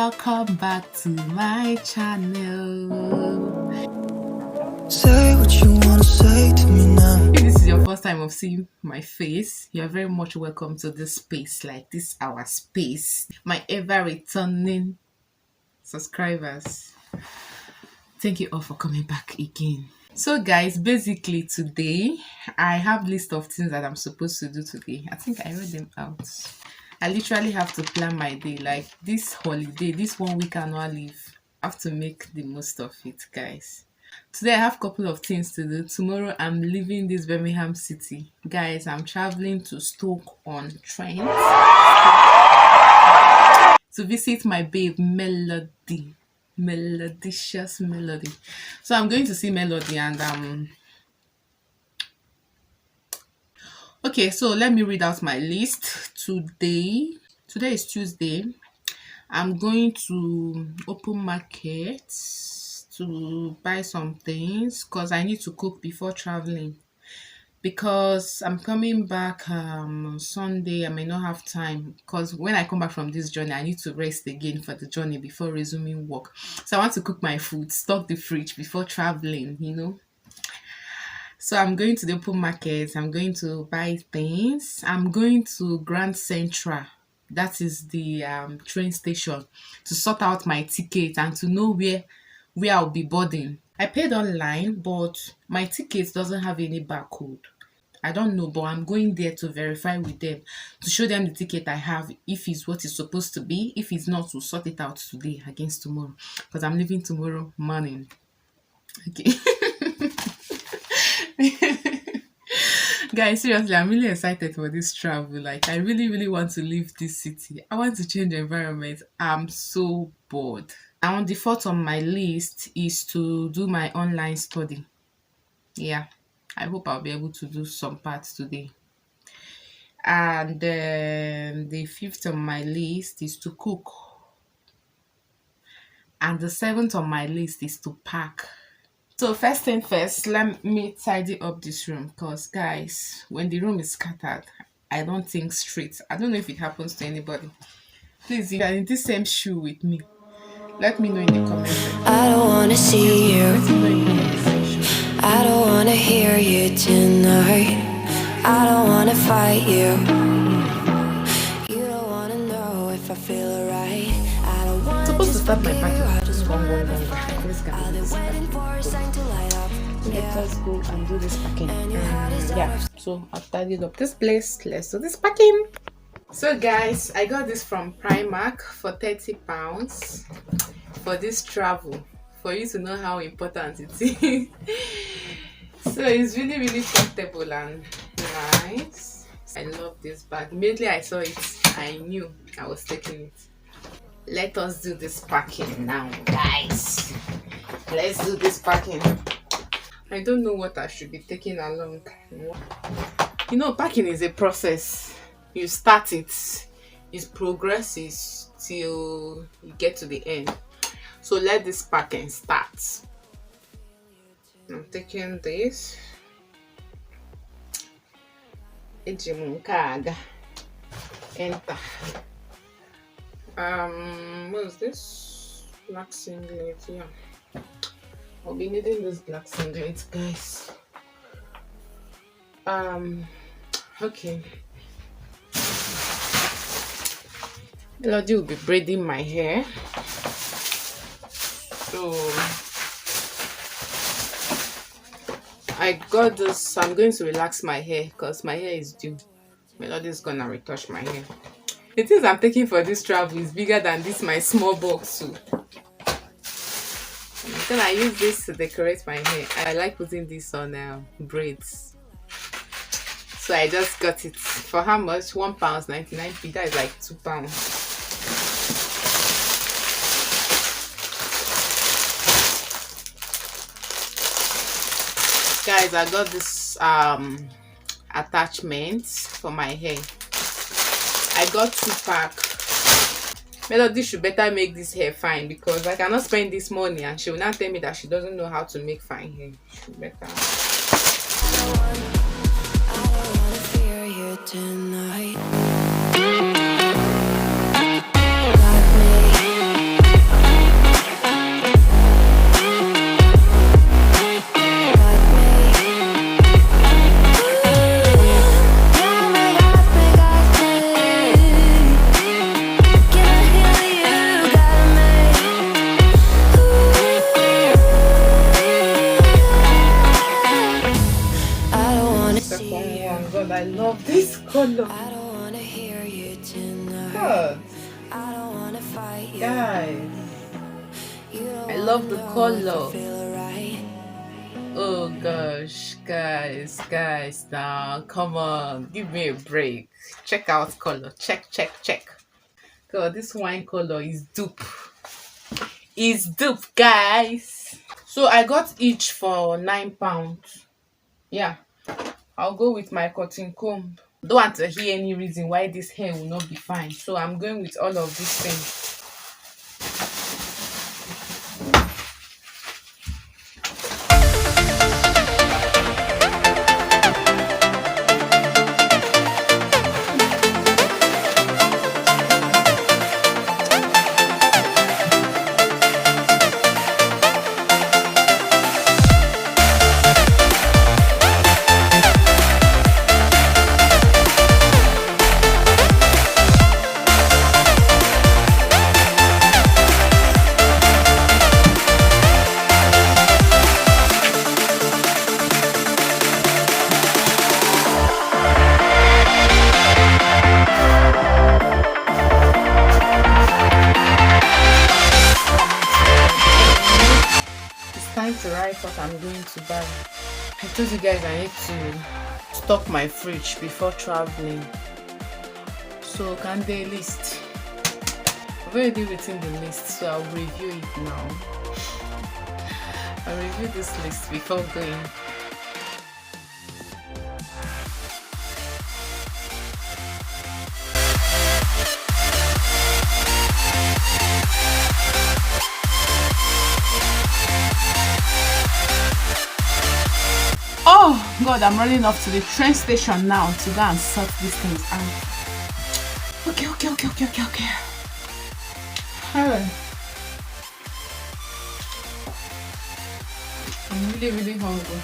welcome back to my channel. Say what you wanna say to me now. If this is your first time of seeing my face, you're very much welcome to this space, like this our space. My ever returning subscribers, thank you all for coming back again. So guys, basically today I have list of things that I'm supposed to do today. I think I read them out. I literally have to plan my day, like this holiday, this 1 week annual leave. I have to make the most of it, guys. Today I have a couple of things to do. Tomorrow I'm leaving this Birmingham City. Guys, I'm traveling to Stoke-on-Trent to visit my babe Melody. Melodicious Melody. So I'm going to see Melody and okay, so let me read out my list. Today is Tuesday. I'm going to open market to buy some things because I need to cook before traveling, because I'm coming back on Sunday. I may not have time because when I come back from this journey I need to rest again for the journey before resuming work. So I want to cook my food, stock the fridge before traveling, you know. So I'm going to the open market, I'm going to buy things. I'm going to Grand Central, that is the train station, to sort out my ticket and to know where I'll be boarding. I paid online, but my ticket doesn't have any barcode. I don't know, but I'm going there to verify with them, to show them the ticket I have, if it's what it's supposed to be. If it's not, to sort it out today against tomorrow, because I'm leaving tomorrow morning. Okay. Guys, seriously, I'm really excited for this travel. Like, I really want to leave this city. I want to change environment. I'm so bored. And on the fourth on my list is to do my online study. Yeah, I hope I'll be able to do some parts today. And the fifth on my list is to cook. And the seventh on my list is to pack. So first thing first, let me tidy up this room, because guys, when the room is scattered, I don't think straight. I don't know if it happens to anybody. Please, if you're in this same shoe with me, let me know in the comment section. I don't wanna see you. Let me know in the comment section. I don't wanna hear you tonight. I don't wanna fight you. You don't wanna know if I feel alright. I don't wanna Supposed to just start my forgive you. packing. I just wanna One. be Let's go. I've been waiting for a sign to light up. Let us go and do this packing. Yeah, so I've tidied up this place. Let's do this packing. So guys, I got this from Primark for £30 for this travel, for you to know how important it is. So it's really comfortable and nice. I love this bag. Immediately I saw it, I knew I was taking it. Let us do this packing now, guys. Let's do this packing. I don't know what I should be taking along. You know, packing is a process. You start it progresses till you get to the end. So let this packing start. I'm taking this. Enter. What is this? Black singlet, yeah. I'll be needing this black singlet, guys. Okay. Melody will be braiding my hair. So I got this. I'm going to relax my hair because my hair is due. Melody is gonna retouch my hair. The things I'm taking for this travel is bigger than this my small box too. Then I use this to decorate my hair. I like putting this on braids. So I just got it for how much? £1.99. That is like £2. Guys, I got this attachments for my hair. I got 2-pack. Melody should better make this hair fine, because I cannot spend this money and she will not tell me that she doesn't know how to make fine hair. She should better. I don't wanna fear you tonight. Got me god, I love this color. I don't wanna hear you tonight. God, I don't wanna fight you. guys, You don't I wanna love the know if I color. feel alright. Oh gosh, guys, now come on, give me a break. Check out color. Check. God, this wine color is dupe. Is dupe, guys. So I got each for £9. Yeah, I'll go with my cotton comb. Don't want to hear any reason why this hair will not be fine. So I'm going with all of these things. It's time to write what I'm going to buy. I told you guys I need to stock my fridge before traveling. So can they list? I've already written the list, so I'll review it now. I'll review this list before going. Oh god, I'm running off to the train station now to go and sort these things out. Okay. Alright. I'm really hungry.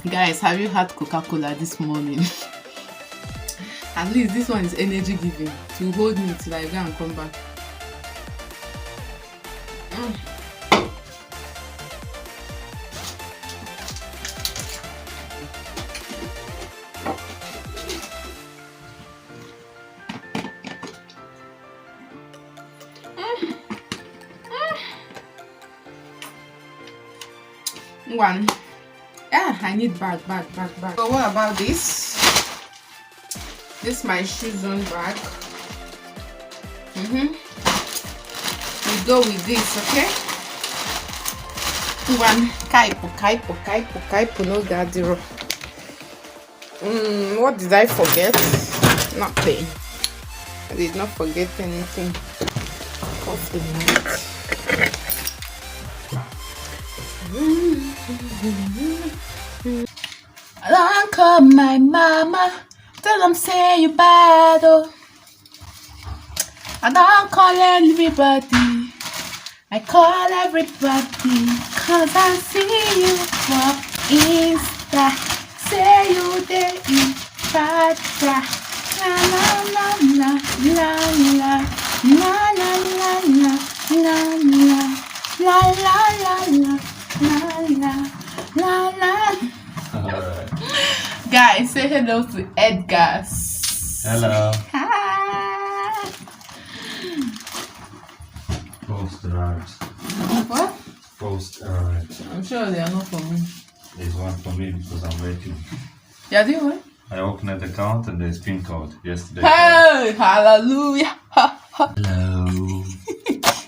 Guys, have you had Coca-Cola this morning? At least this one is energy giving to hold me till I go and come back. One. I need bag. So what about this? This is my shoes on bag. We go with this, okay? One kaipo no gadiro. What did I forget? Nothing. I did not forget anything. Coffee night. I don't call my mama, tell them say you bad, oh. I don't call everybody, I call everybody, cause I see you for Insta, say you there in Patra, la la la la la la. Guys, say hello to Edgar. Hello. Hi. Post arrived. What? Post arrived. I'm sure they are not for me. There's one for me because I'm waiting. Yeah, do what? I opened the account and there's PIN code yesterday. Hey, hallelujah. Hello.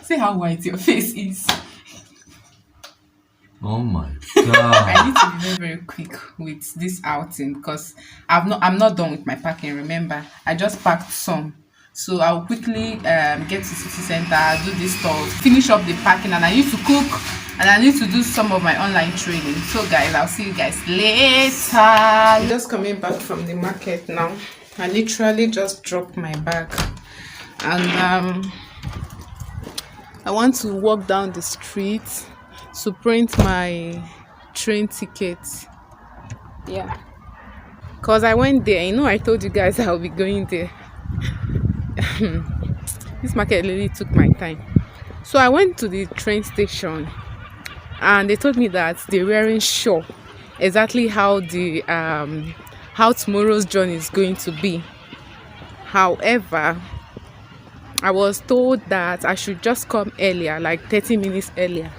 See how white your face is. Oh my I god. need to be very quick with this outing because I'm not done with my packing. Remember, I just packed some, so I'll quickly get to city center, do this stuff, finish up the packing, and I need to cook and I need to do some of my online training. So guys, I'll see you guys later. I'm just coming back from the market now. I literally just dropped my bag and I want to walk down the street to print my train ticket. Yeah, Cause I went there. I told you guys I'll be going there. This market really took my time. So I went to the train station, and they told me that they weren't sure exactly how tomorrow's journey is going to be. However, I was told that I should just come earlier, like 30 minutes earlier,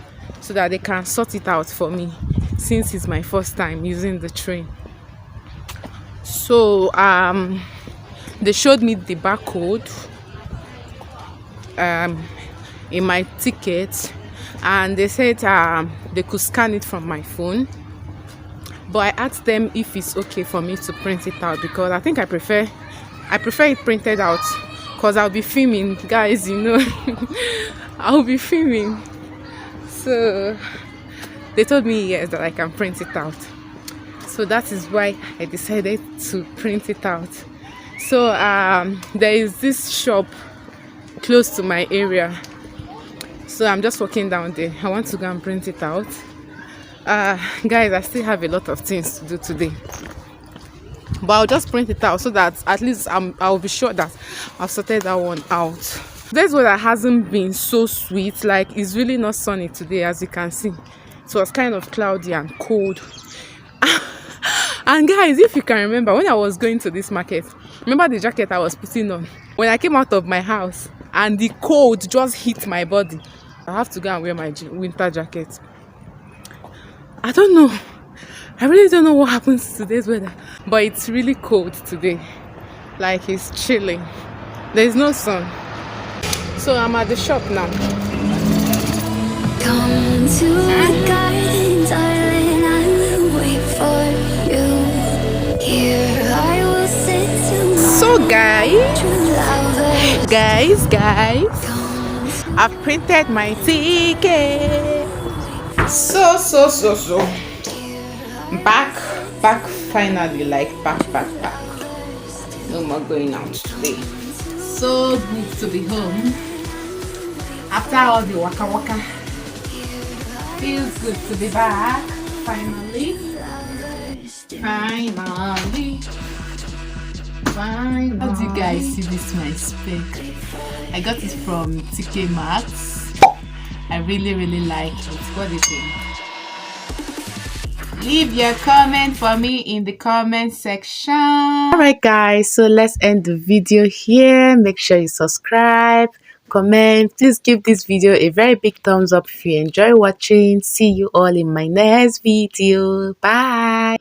so that they can sort it out for me, since it's my first time using the train. So they showed me the barcode in my ticket, and they said they could scan it from my phone. But I asked them if it's okay for me to print it out, because I think I prefer it printed out, because I'll be filming, guys. I'll be filming. So they told me yes, that I can print it out. So that is why I decided to print it out. So there is this shop close to my area, so I'm just walking down there. I want to go and print it out. Guys, I still have a lot of things to do today, but I'll just print it out so that at least I'll be sure that I've sorted that one out. This weather hasn't been so sweet. Like, it's really not sunny today, as you can see. It was kind of cloudy and cold. And guys, if you can remember, when I was going to this market, remember the jacket I was putting on when I came out of my house, and the cold just hit my body. I have to go and wear my winter jacket. I don't know. I really don't know what happens to today's weather, but it's really cold today. Like, it's chilling. There's no sun. So I'm at the shop now. Come to the garden, darling, I will wait for you. Here I will sit to So guys, come I've printed my ticket. So back finally, like back. No more going out today. So good to be home after all the waka. Feels good to be back finally. How do you guys see this my spec? I got it from TK Maxx. I really like it. What do you think? Leave your comment for me in the comment section. Alright guys, so let's end the video here. Make sure you subscribe, comment. Please give this video a very big thumbs up if you enjoy watching. See you all in my next video. Bye.